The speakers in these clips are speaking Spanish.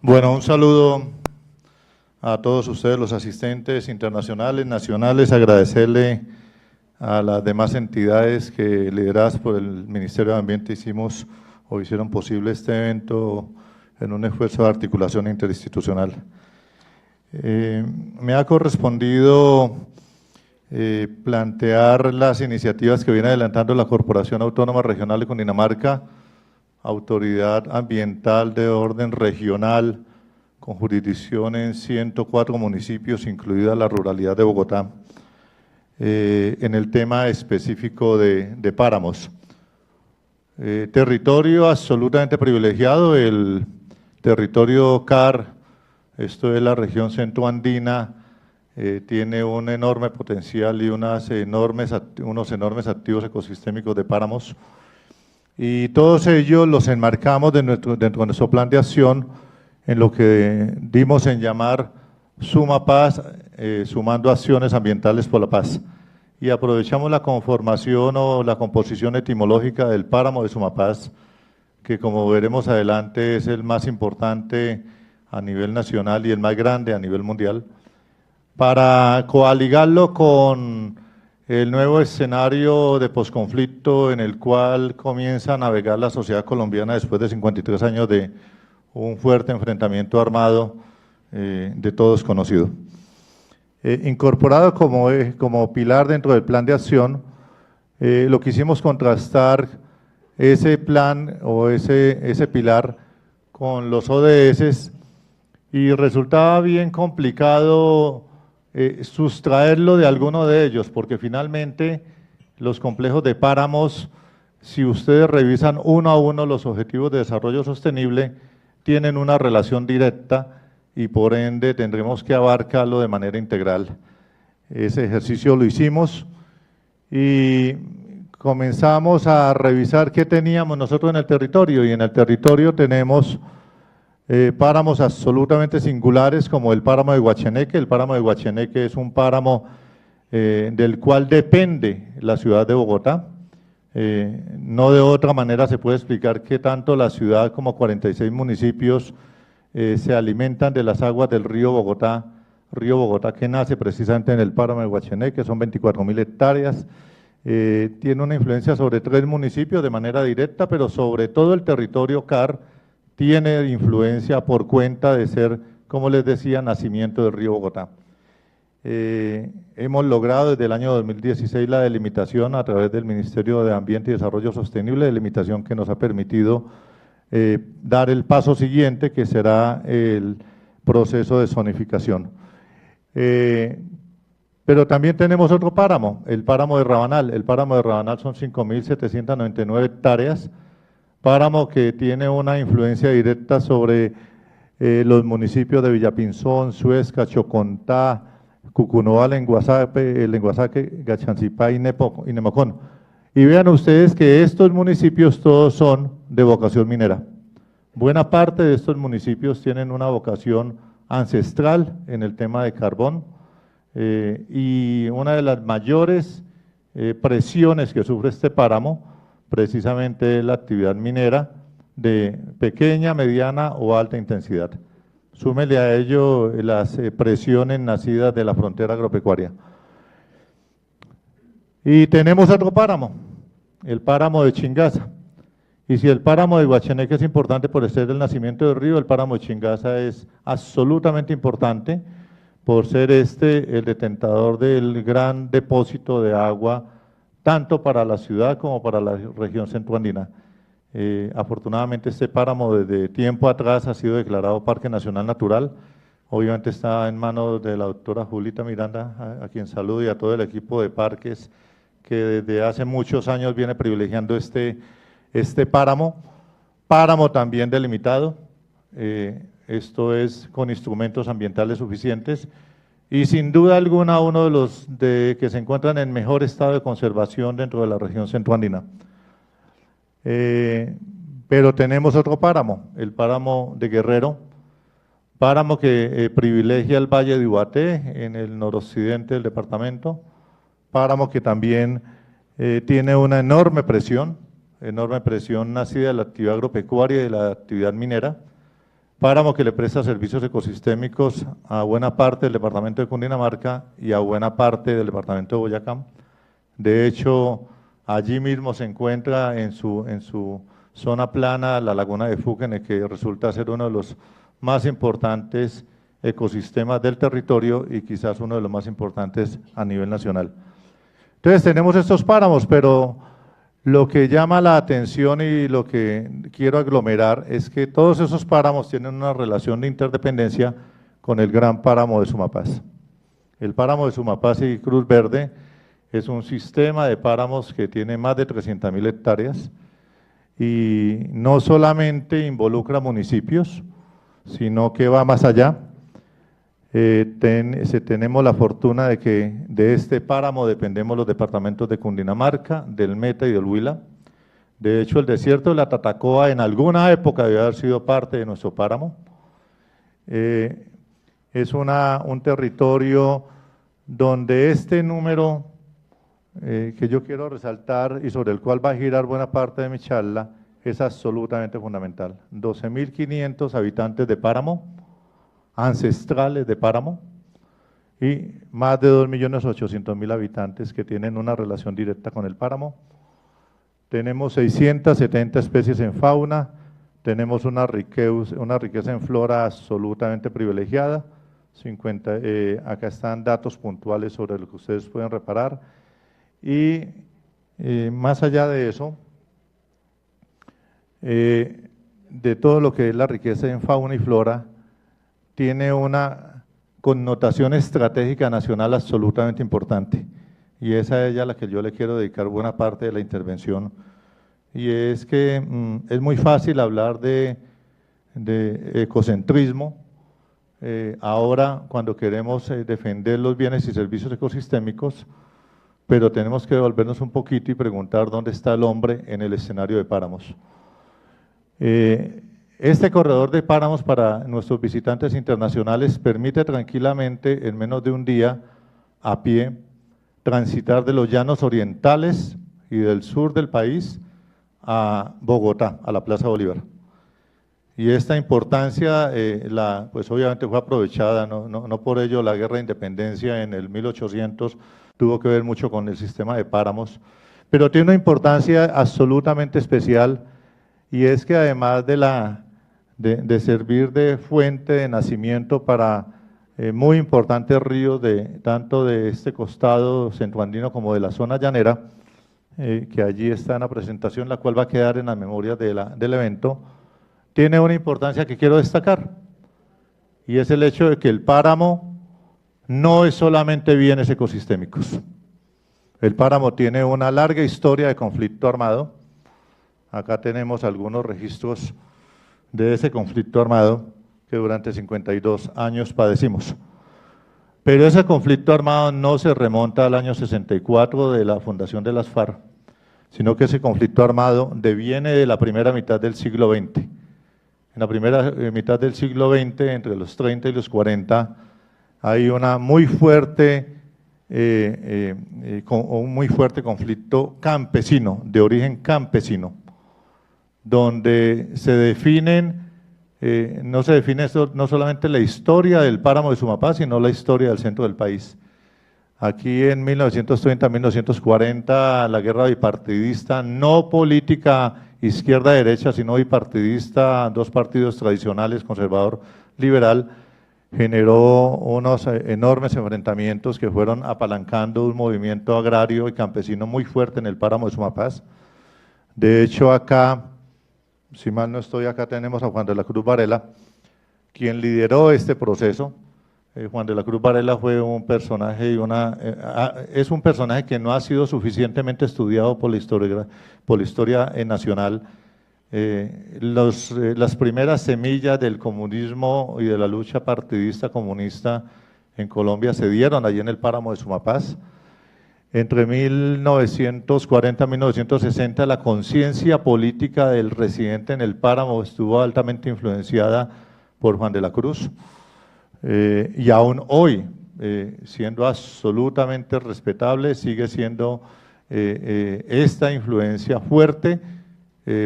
Bueno, un saludo a todos ustedes, los asistentes internacionales, nacionales, agradecerle a las demás entidades que, lideradas por el Ministerio de Ambiente, hicieron posible este evento en un esfuerzo de articulación interinstitucional. Me ha correspondido plantear las iniciativas que viene adelantando la Corporación Autónoma Regional de Cundinamarca, autoridad ambiental de orden regional, con jurisdicción en 104 municipios, incluida la ruralidad de Bogotá, en el tema específico de páramos. Territorio absolutamente privilegiado, el territorio CAR, esto es la región centroandina, tiene un enorme potencial y unos enormes activos ecosistémicos de páramos, y todos ellos los enmarcamos dentro de nuestro plan de acción en lo que dimos en llamar Suma Paz, sumando acciones ambientales por la paz. Y aprovechamos la conformación o la composición etimológica del páramo de Sumapaz, que como veremos adelante es el más importante a nivel nacional y el más grande a nivel mundial, para coaligarlo con el nuevo escenario de posconflicto en el cual comienza a navegar la sociedad colombiana después de 53 años de un fuerte enfrentamiento armado de todos conocido. Incorporado como pilar dentro del plan de acción, lo quisimos contrastar ese plan o ese pilar con los ODS, y resultaba bien complicado sustraerlo de alguno de ellos, porque finalmente los complejos de páramos, si ustedes revisan uno a uno los objetivos de desarrollo sostenible, tienen una relación directa y por ende tendremos que abarcarlo de manera integral. Ese ejercicio lo hicimos y comenzamos a revisar qué teníamos nosotros en el territorio, y en el territorio tenemos páramos absolutamente singulares como el páramo de Guacheneque. El páramo de Guacheneque es un páramo del cual depende la ciudad de Bogotá. No de otra manera se puede explicar que tanto la ciudad como 46 municipios se alimentan de las aguas del río Bogotá que nace precisamente en el páramo de Guacheneque, son 24.000 hectáreas, tiene una influencia sobre 3 municipios de manera directa, pero sobre todo el territorio CAR tiene influencia por cuenta de ser, como les decía, nacimiento del río Bogotá. Hemos logrado desde el año 2016 la delimitación a través del Ministerio de Ambiente y Desarrollo Sostenible, delimitación que nos ha permitido dar el paso siguiente, que será el proceso de zonificación. Pero también tenemos otro páramo, el páramo de Rabanal. El páramo de Rabanal son 5.799 hectáreas, páramo que tiene una influencia directa sobre los municipios de Villapinzón, Suezca, Chocontá, Cucunoa, Lenguasaque, Gachancipá y Nemocón. Y vean ustedes que estos municipios todos son de vocación minera. Buena parte de estos municipios tienen una vocación ancestral en el tema de carbón, y una de las mayores presiones que sufre este páramo precisamente es la actividad minera de pequeña, mediana o alta intensidad. Súmele a ello las presiones nacidas de la frontera agropecuaria. Y tenemos otro páramo, el páramo de Chingaza. Y si el páramo de Guacheneque es importante por ser el nacimiento del río, el páramo de Chingaza es absolutamente importante por ser el detentor del gran depósito de agua, tanto para la ciudad como para la región centroandina. Afortunadamente este páramo desde tiempo atrás ha sido declarado Parque Nacional Natural. Obviamente está en manos de la doctora Julita Miranda, a quien saludo, y a todo el equipo de parques que desde hace muchos años viene privilegiando este páramo también delimitado, esto es con instrumentos ambientales suficientes, y sin duda alguna uno de los que se encuentran en mejor estado de conservación dentro de la región centroandina. Pero tenemos otro páramo, el páramo de Guerrero, páramo que privilegia el Valle de Ubaté en el noroccidente del departamento, páramo que también tiene una enorme presión nacida de la actividad agropecuaria y de la actividad minera, páramo que le presta servicios ecosistémicos a buena parte del departamento de Cundinamarca y a buena parte del departamento de Boyacá. De hecho, allí mismo se encuentra en su zona plana la laguna de Fúquene, que resulta ser uno de los más importantes ecosistemas del territorio y quizás uno de los más importantes a nivel nacional. Entonces tenemos estos páramos, pero lo que llama la atención y lo que quiero aglomerar es que todos esos páramos tienen una relación de interdependencia con el gran páramo de Sumapaz. El páramo de Sumapaz y Cruz Verde es un sistema de páramos que tiene más de 300.000 hectáreas y no solamente involucra municipios, sino que va más allá. Tenemos la fortuna de que de este páramo dependemos los departamentos de Cundinamarca, del Meta y del Huila. De hecho, el desierto de la Tatacoa en alguna época debe haber sido parte de nuestro páramo. Es un territorio donde este número que yo quiero resaltar y sobre el cual va a girar buena parte de mi charla es absolutamente fundamental. 12.500 habitantes de páramo, ancestrales de páramo, y más de 2.800.000 habitantes que tienen una relación directa con el páramo. Tenemos 670 especies en fauna, tenemos una riqueza en flora absolutamente privilegiada. Acá están datos puntuales sobre lo que ustedes pueden reparar. Y más allá de eso, de todo lo que es la riqueza en fauna y flora, tiene una connotación estratégica nacional absolutamente importante, y esa es ella a la que yo le quiero dedicar buena parte de la intervención, y es que es muy fácil hablar de ecocentrismo ahora cuando queremos defender los bienes y servicios ecosistémicos, pero tenemos que devolvernos un poquito y preguntar dónde está el hombre en el escenario de páramos. Este corredor de páramos para nuestros visitantes internacionales permite tranquilamente, en menos de un día, a pie, transitar de los llanos orientales y del sur del país a Bogotá, a la Plaza Bolívar. Y esta importancia, pues obviamente fue aprovechada, no por ello la guerra de independencia en el 1800 tuvo que ver mucho con el sistema de páramos, pero tiene una importancia absolutamente especial, y es que además de servir de fuente de nacimiento para muy importantes ríos tanto de este costado centroandino como de la zona llanera, que allí está en la presentación, la cual va a quedar en la memoria del evento, tiene una importancia que quiero destacar, y es el hecho de que el páramo no es solamente bienes ecosistémicos. El páramo tiene una larga historia de conflicto armado. Acá tenemos algunos registros de ese conflicto armado que durante 52 años padecimos. Pero ese conflicto armado no se remonta al año 64 de la fundación de las FARC, sino que ese conflicto armado deviene de la primera mitad del siglo XX. En la primera mitad del siglo XX, entre los 30 y los 40, hay una muy fuerte, un muy fuerte conflicto campesino, de origen campesino, donde se definen, no se define no solamente la historia del páramo de Sumapaz, sino la historia del centro del país. Aquí en 1930-1940, la guerra bipartidista, no política izquierda-derecha, sino bipartidista, dos partidos tradicionales, conservador-liberal, generó unos enormes enfrentamientos que fueron apalancando un movimiento agrario y campesino muy fuerte en el páramo de Sumapaz. De hecho, acá, si mal no estoy, acá tenemos a Juan de la Cruz Varela, quien lideró este proceso. Juan de la Cruz Varela fue un personaje es un personaje que no ha sido suficientemente estudiado por la historia nacional. Las primeras semillas del comunismo y de la lucha partidista comunista en Colombia se dieron allí en el páramo de Sumapaz. Entre 1940 y 1960 la conciencia política del residente en el páramo estuvo altamente influenciada por Juan de la Cruz. Y aún hoy, siendo absolutamente respetable, sigue siendo esta influencia fuerte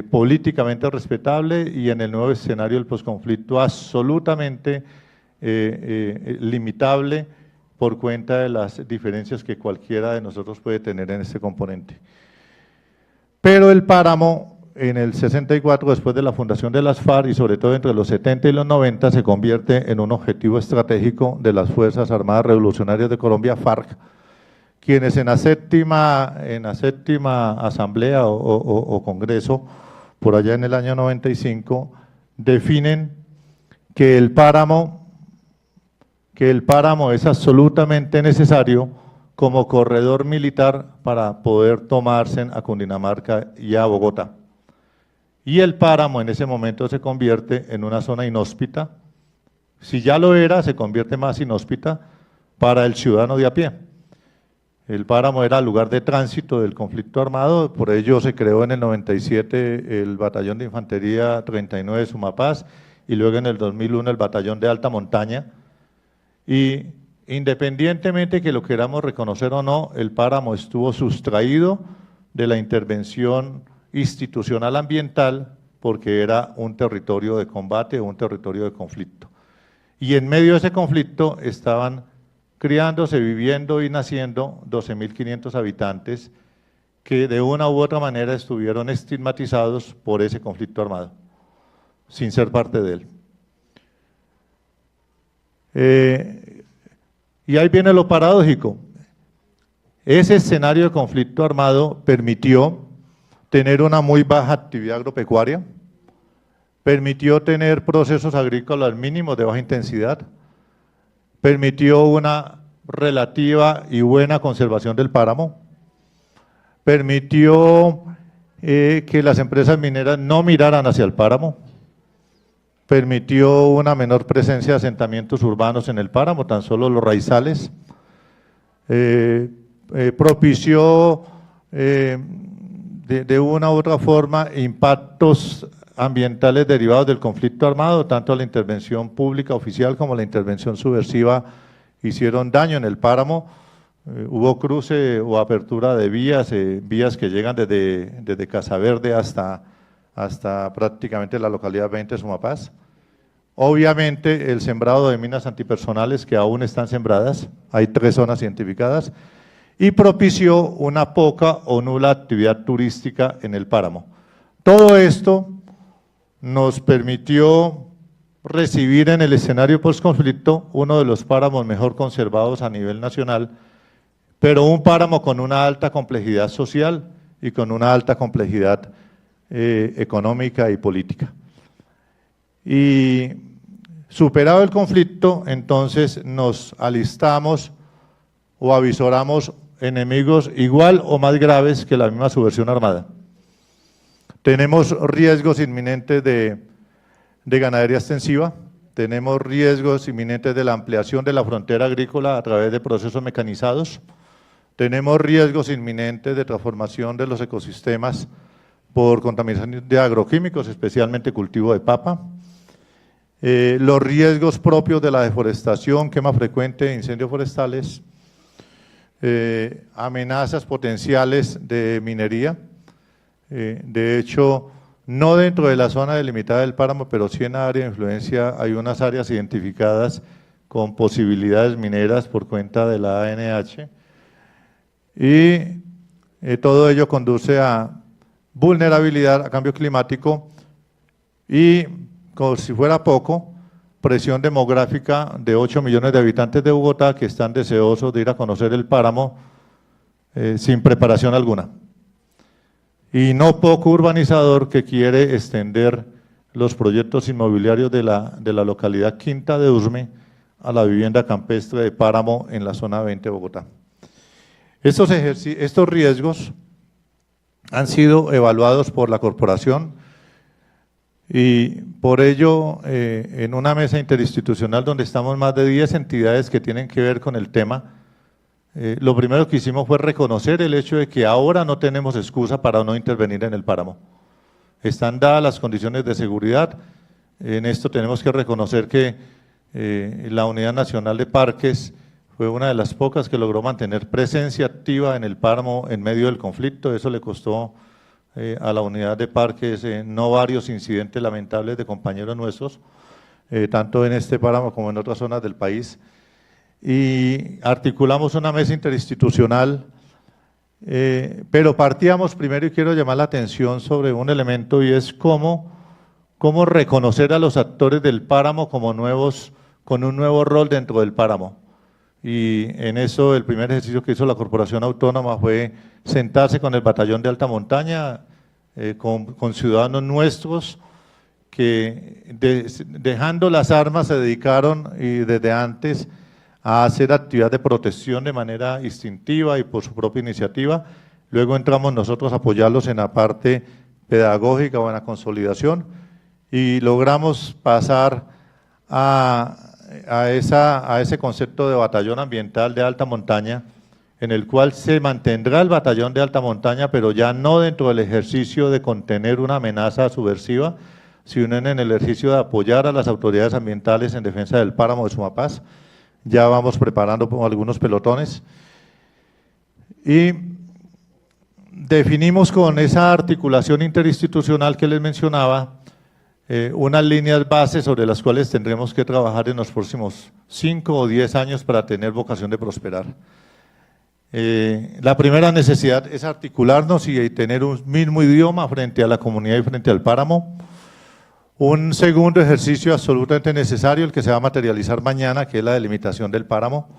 políticamente respetable y en el nuevo escenario del posconflicto absolutamente limitable por cuenta de las diferencias que cualquiera de nosotros puede tener en este componente. Pero el páramo en el 64, después de la fundación de las FARC y sobre todo entre los 70 y los 90, se convierte en un objetivo estratégico de las Fuerzas Armadas Revolucionarias de Colombia, FARC, quienes en la séptima asamblea o congreso, por allá en el año 95, definen que el páramo es absolutamente necesario como corredor militar para poder tomarse a Cundinamarca y a Bogotá. Y el páramo en ese momento se convierte en una zona inhóspita, si ya lo era, se convierte más inhóspita para el ciudadano de a pie. El páramo era lugar de tránsito del conflicto armado, por ello se creó en el 97 el Batallón de Infantería 39 de Sumapaz y luego en el 2001 el Batallón de Alta Montaña. Y independientemente que lo queramos reconocer o no, el páramo estuvo sustraído de la intervención institucional ambiental porque era un territorio de combate o un territorio de conflicto. Y en medio de ese conflicto estaban criándose, viviendo y naciendo 12.500 habitantes que de una u otra manera estuvieron estigmatizados por ese conflicto armado, sin ser parte de él. Y ahí viene lo paradójico. Ese escenario de conflicto armado permitió tener una muy baja actividad agropecuaria, permitió tener procesos agrícolas mínimos de baja intensidad, permitió una relativa y buena conservación del páramo, permitió que las empresas mineras no miraran hacia el páramo, permitió una menor presencia de asentamientos urbanos en el páramo, tan solo los raizales, propició de una u otra forma impactos ambientales derivados del conflicto armado, tanto la intervención pública oficial como la intervención subversiva hicieron daño en el páramo. Hubo cruce o apertura de vías que llegan desde Casaverde hasta prácticamente la localidad 20 de Sumapaz. Obviamente el sembrado de minas antipersonales que aún están sembradas, hay 3 zonas identificadas, y propició una poca o nula actividad turística en el páramo. Todo esto nos permitió recibir en el escenario postconflicto uno de los páramos mejor conservados a nivel nacional, pero un páramo con una alta complejidad social y con una alta complejidad económica y política. Y superado el conflicto, entonces nos alistamos o avisoramos enemigos igual o más graves que la misma subversión armada. Tenemos riesgos inminentes de ganadería extensiva, tenemos riesgos inminentes de la ampliación de la frontera agrícola a través de procesos mecanizados, tenemos riesgos inminentes de transformación de los ecosistemas por contaminación de agroquímicos, especialmente cultivo de papa, los riesgos propios de la deforestación, quema frecuente, incendios forestales, amenazas potenciales de minería. De hecho, no dentro de la zona delimitada del páramo, pero sí en la área de influencia hay unas áreas identificadas con posibilidades mineras por cuenta de la ANH y todo ello conduce a vulnerabilidad a cambio climático y, como si fuera poco, presión demográfica de 8 millones de habitantes de Bogotá que están deseosos de ir a conocer el páramo sin preparación alguna. Y no poco urbanizador que quiere extender los proyectos inmobiliarios de la localidad Quinta de Usme a la vivienda campestre de Páramo en la zona 20 de Bogotá. Estos riesgos han sido evaluados por la corporación y por ello en una mesa interinstitucional donde estamos más de 10 entidades que tienen que ver con el tema, lo primero que hicimos fue reconocer el hecho de que ahora no tenemos excusa para no intervenir en el páramo. Están dadas las condiciones de seguridad, en esto tenemos que reconocer que la Unidad Nacional de Parques fue una de las pocas que logró mantener presencia activa en el páramo en medio del conflicto, eso le costó a la unidad de parques, no varios incidentes lamentables de compañeros nuestros, tanto en este páramo como en otras zonas del país, y articulamos una mesa interinstitucional, pero partíamos primero, y quiero llamar la atención sobre un elemento, y es cómo reconocer a los actores del páramo como nuevos, con un nuevo rol dentro del páramo. Y en eso el primer ejercicio que hizo la Corporación Autónoma fue sentarse con el batallón de alta montaña, con ciudadanos nuestros que dejando las armas se dedicaron y desde antes a hacer actividad de protección de manera instintiva y por su propia iniciativa. Luego entramos nosotros a apoyarlos en la parte pedagógica o en la consolidación y logramos pasar a ese concepto de batallón ambiental de alta montaña, en el cual se mantendrá el batallón de alta montaña, pero ya no dentro del ejercicio de contener una amenaza subversiva, sino en el ejercicio de apoyar a las autoridades ambientales en defensa del páramo de Sumapaz. Ya vamos preparando algunos pelotones. Y definimos con esa articulación interinstitucional que les mencionaba, unas líneas bases sobre las cuales tendremos que trabajar en los próximos 5 o 10 años para tener vocación de prosperar. La primera necesidad es articularnos y tener un mismo idioma frente a la comunidad y frente al páramo. Un segundo ejercicio absolutamente necesario, el que se va a materializar mañana, que es la delimitación del páramo.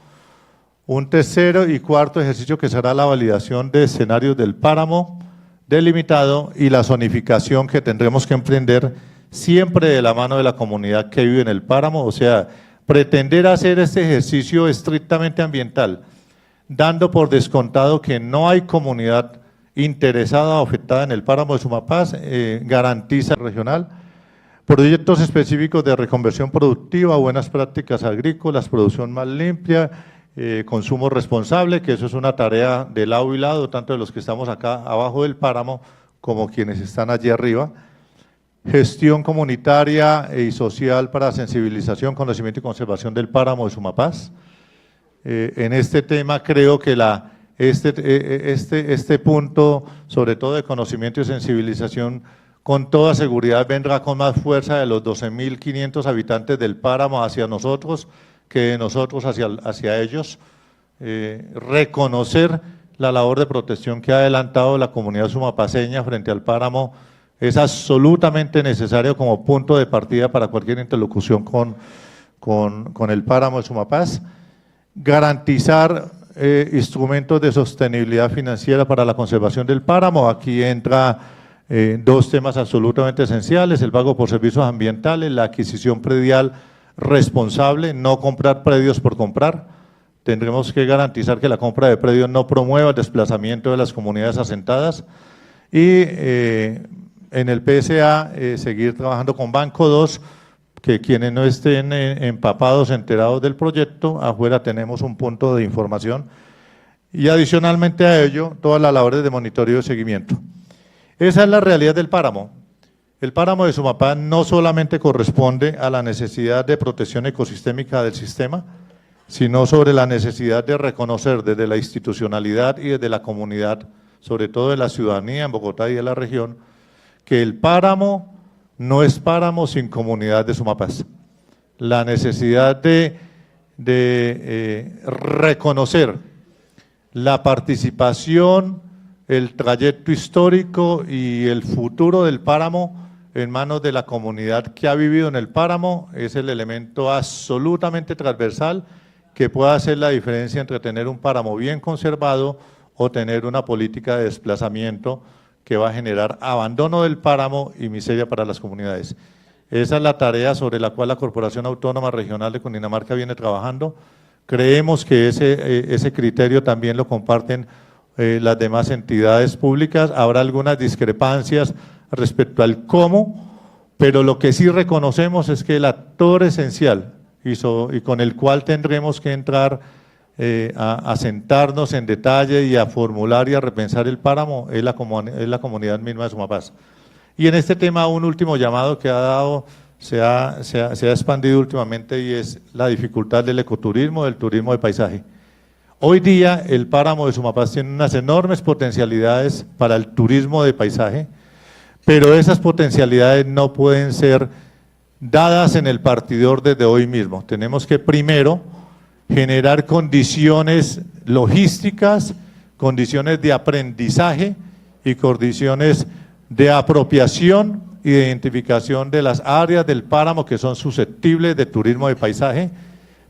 Un tercero y cuarto ejercicio que será la validación de escenarios del páramo delimitado y la zonificación que tendremos que emprender siempre de la mano de la comunidad que vive en el páramo, o sea, pretender hacer este ejercicio estrictamente ambiental, dando por descontado que no hay comunidad interesada o afectada en el páramo de Sumapaz, garantiza regional, proyectos específicos de reconversión productiva, buenas prácticas agrícolas, producción más limpia, consumo responsable, que eso es una tarea de lado y lado, tanto de los que estamos acá abajo del páramo como quienes están allí arriba. Gestión comunitaria y social para sensibilización, conocimiento y conservación del páramo de Sumapaz. En este tema creo que este punto, sobre todo de conocimiento y sensibilización, con toda seguridad vendrá con más fuerza de los 12.500 habitantes del páramo hacia nosotros que de nosotros hacia ellos. Reconocer la labor de protección que ha adelantado la comunidad sumapaceña frente al páramo es absolutamente necesario como punto de partida para cualquier interlocución con el páramo de Sumapaz. Garantizar instrumentos de sostenibilidad financiera para la conservación del páramo. Aquí entra dos temas absolutamente esenciales: el pago por servicios ambientales, la adquisición predial responsable, no comprar predios por comprar. Tendremos que garantizar que la compra de predios no promueva el desplazamiento de las comunidades asentadas y en el PSA seguir trabajando con Banco 2, que quienes no estén empapados, enterados del proyecto, afuera tenemos un punto de información y adicionalmente a ello todas las labores de monitoreo y seguimiento. Esa es la realidad del páramo. El páramo de Sumapaz no solamente corresponde a la necesidad de protección ecosistémica del sistema, sino sobre la necesidad de reconocer desde la institucionalidad y desde la comunidad, sobre todo de la ciudadanía en Bogotá y de la región, que el páramo no es páramo sin comunidad de Sumapaz. La necesidad de reconocer la participación, el trayecto histórico y el futuro del páramo en manos de la comunidad que ha vivido en el páramo es el elemento absolutamente transversal que puede hacer la diferencia entre tener un páramo bien conservado o tener una política de desplazamiento que va a generar abandono del páramo y miseria para las comunidades. Esa es la tarea sobre la cual la Corporación Autónoma Regional de Cundinamarca viene trabajando. Creemos que ese criterio también lo comparten las demás entidades públicas. Habrá algunas discrepancias respecto al cómo, pero lo que sí reconocemos es que el actor esencial y con el cual tendremos que entrar a sentarnos en detalle y a formular y a repensar el páramo es la comunidad misma de Sumapaz. Y en este tema un último llamado que se ha expandido últimamente y es la dificultad del ecoturismo, del turismo de paisaje. Hoy día el páramo de Sumapaz tiene unas enormes potencialidades para el turismo de paisaje, pero esas potencialidades no pueden ser dadas en el partidor desde hoy mismo. Tenemos que primero generar condiciones logísticas, condiciones de aprendizaje y condiciones de apropiación y de identificación de las áreas del páramo que son susceptibles de turismo de paisaje,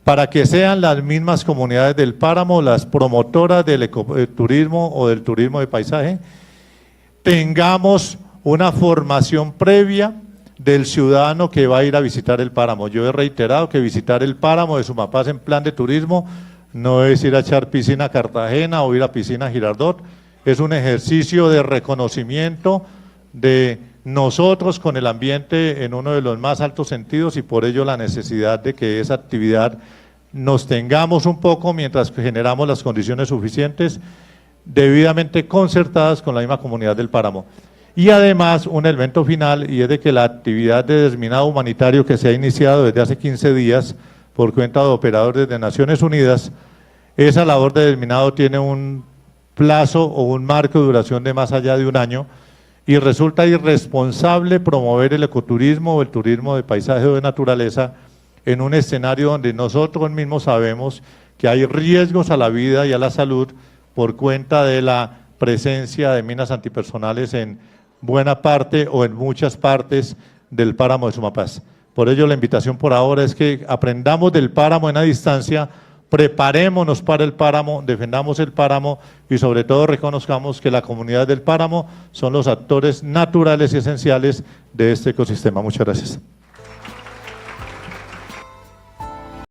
para que sean las mismas comunidades del páramo las promotoras del ecoturismo o del turismo de paisaje. Tengamos una formación previa del ciudadano que va a ir a visitar el páramo. Yo he reiterado que visitar el páramo de Sumapaz en plan de turismo no es ir a echar piscina a Cartagena o ir a piscina a Girardot, es un ejercicio de reconocimiento de nosotros con el ambiente en uno de los más altos sentidos, y por ello la necesidad de que esa actividad nos tengamos un poco mientras generamos las condiciones suficientes, debidamente concertadas con la misma comunidad del páramo. Y además un elemento final, y es de que la actividad de desminado humanitario que se ha iniciado desde hace 15 días por cuenta de operadores de Naciones Unidas, esa labor de desminado tiene un plazo o un marco de duración de más allá de un año, y resulta irresponsable promover el ecoturismo o el turismo de paisaje o de naturaleza en un escenario donde nosotros mismos sabemos que hay riesgos a la vida y a la salud por cuenta de la presencia de minas antipersonales en buena parte o en muchas partes del páramo de Sumapaz. Por ello la invitación por ahora es que aprendamos del páramo en la distancia, preparémonos para el páramo, defendamos el páramo y sobre todo reconozcamos que la comunidad del páramo son los actores naturales y esenciales de este ecosistema. Muchas gracias.